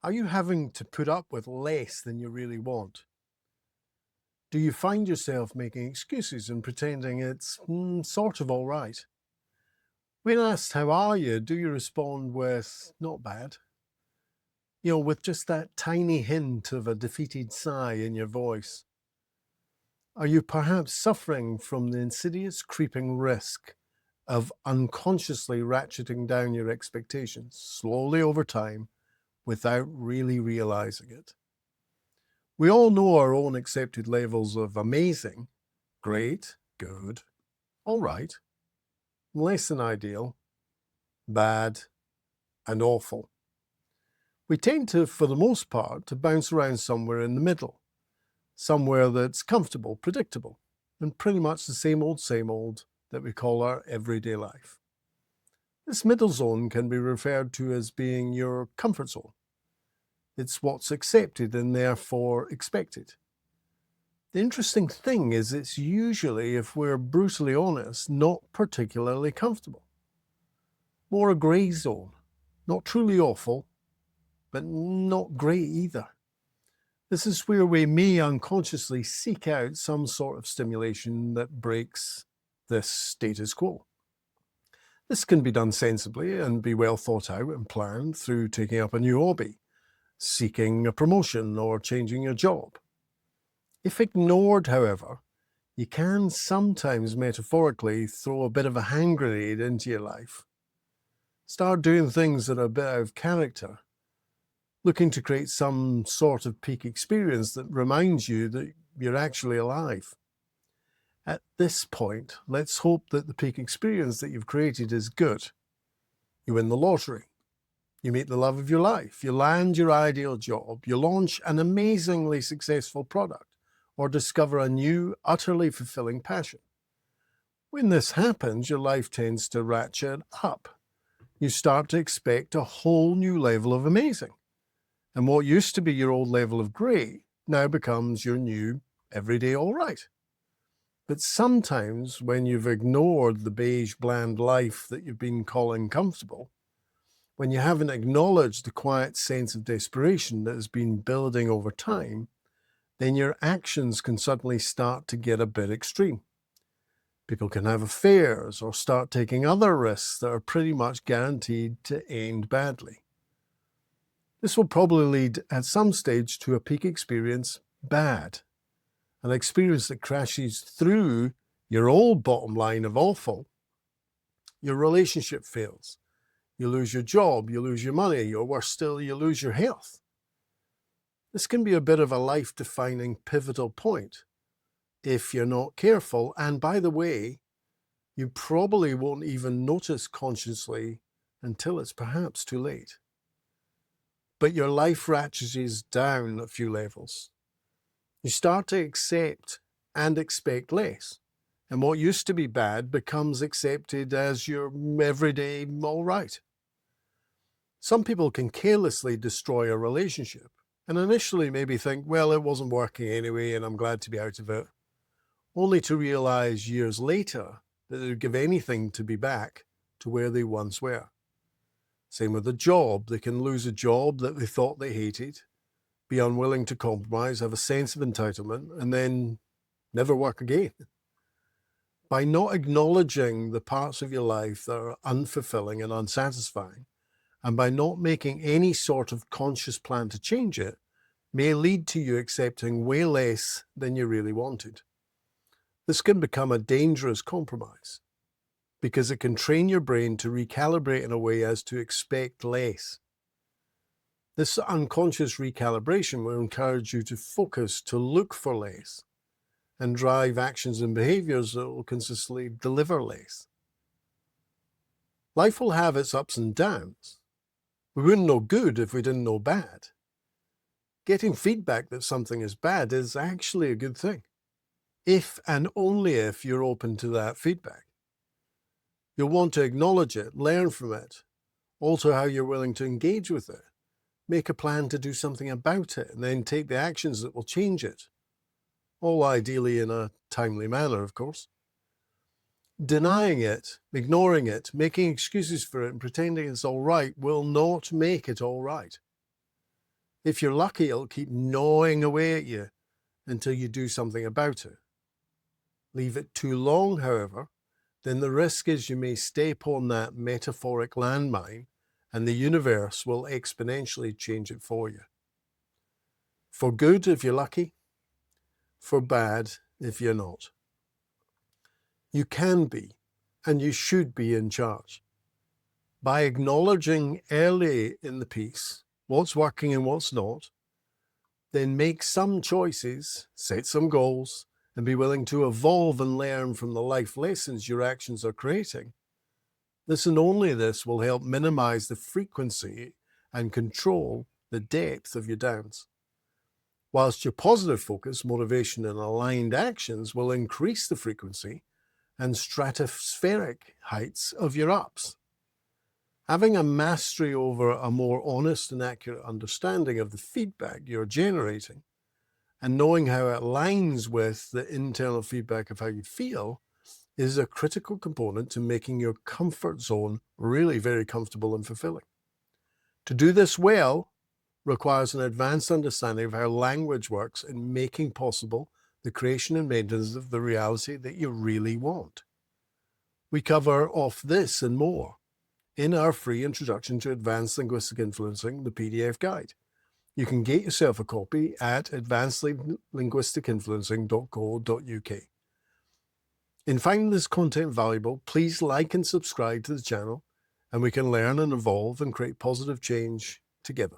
Are you having to put up with less than you really want? Do you find yourself making excuses and pretending it's sort of all right? When asked, how are you? Do you respond with, not bad? With just that tiny hint of a defeated sigh in your voice. Are you perhaps suffering from the insidious creeping risk of unconsciously ratcheting down your expectations slowly over time without really realizing it? We all know our own accepted levels of amazing, great, good, all right, less than ideal, bad, and awful. We tend to, for the most part, to bounce around somewhere in the middle, somewhere that's comfortable, predictable, and pretty much the same old that we call our everyday life. This middle zone can be referred to as being your comfort zone. It's what's accepted and therefore expected. The interesting thing is it's usually, if we're brutally honest, not particularly comfortable. More a grey zone, not truly awful, but not great either. This is where we may unconsciously seek out some sort of stimulation that breaks this status quo. This can be done sensibly and be well thought out and planned through taking up a new hobby, seeking a promotion, or changing your job. If ignored, however, you can sometimes metaphorically throw a bit of a hand grenade into your life. Start doing things that are a bit out of character, looking to create some sort of peak experience that reminds you that you're actually alive. At this point, let's hope that the peak experience that you've created is good. You win the lottery. You meet the love of your life. You land your ideal job. You launch an amazingly successful product, or discover a new, utterly fulfilling passion. When this happens, your life tends to ratchet up. You start to expect a whole new level of amazing. And what used to be your old level of great now becomes your new everyday all right. But sometimes when you've ignored the beige, bland life that you've been calling comfortable, when you haven't acknowledged the quiet sense of desperation that has been building over time, then your actions can suddenly start to get a bit extreme. People can have affairs or start taking other risks that are pretty much guaranteed to end badly. This will probably lead at some stage to a peak experience bad, an experience that crashes through your old bottom line of awful. Your relationship fails. You lose your job, you lose your money, or worse still, you lose your health. This can be a bit of a life-defining pivotal point if you're not careful. And by the way, you probably won't even notice consciously until it's perhaps too late. But your life ratchets down a few levels. You start to accept and expect less. And what used to be bad becomes accepted as your everyday all right. Some people can carelessly destroy a relationship and initially maybe think, well, it wasn't working anyway and I'm glad to be out of it, only to realize years later that they'd give anything to be back to where they once were. Same with a job. They can lose a job that they thought they hated, be unwilling to compromise, have a sense of entitlement, and then never work again. By not acknowledging the parts of your life that are unfulfilling and unsatisfying, and by not making any sort of conscious plan to change it, may lead to you accepting way less than you really wanted. This can become a dangerous compromise because it can train your brain to recalibrate in a way as to expect less. This unconscious recalibration will encourage you to focus, to look for less, and drive actions and behaviors that will consistently deliver less. Life will have its ups and downs. We wouldn't know good if we didn't know bad. Getting feedback that something is bad is actually a good thing, if and only if you're open to that feedback. You'll want to acknowledge it, learn from it, alter how you're willing to engage with it, make a plan to do something about it, and then take the actions that will change it. All ideally in a timely manner, of course. Denying it, ignoring it, making excuses for it, and pretending it's all right will not make it all right. If you're lucky, it'll keep gnawing away at you until you do something about it. Leave it too long, however, then the risk is you may step on that metaphoric landmine and the universe will exponentially change it for you. For good if you're lucky, for bad if you're not. You can be, and you should be in charge. By acknowledging early in the piece what's working and what's not, then make some choices, set some goals, and be willing to evolve and learn from the life lessons your actions are creating. This and only this will help minimize the frequency and control the depth of your downs. Whilst your positive focus, motivation, and aligned actions will increase the frequency and stratospheric heights of your ups. Having a mastery over a more honest and accurate understanding of the feedback you're generating and knowing how it aligns with the internal feedback of how you feel is a critical component to making your comfort zone really very comfortable and fulfilling. To do this well requires an advanced understanding of how language works in making possible the creation and maintenance of the reality that you really want. We cover off this and more in our free Introduction to Advanced Linguistic Influencing, the PDF guide. You can get yourself a copy at advancedlinguisticinfluencing.co.uk. In finding this content valuable, please like and subscribe to the channel, and we can learn and evolve and create positive change together.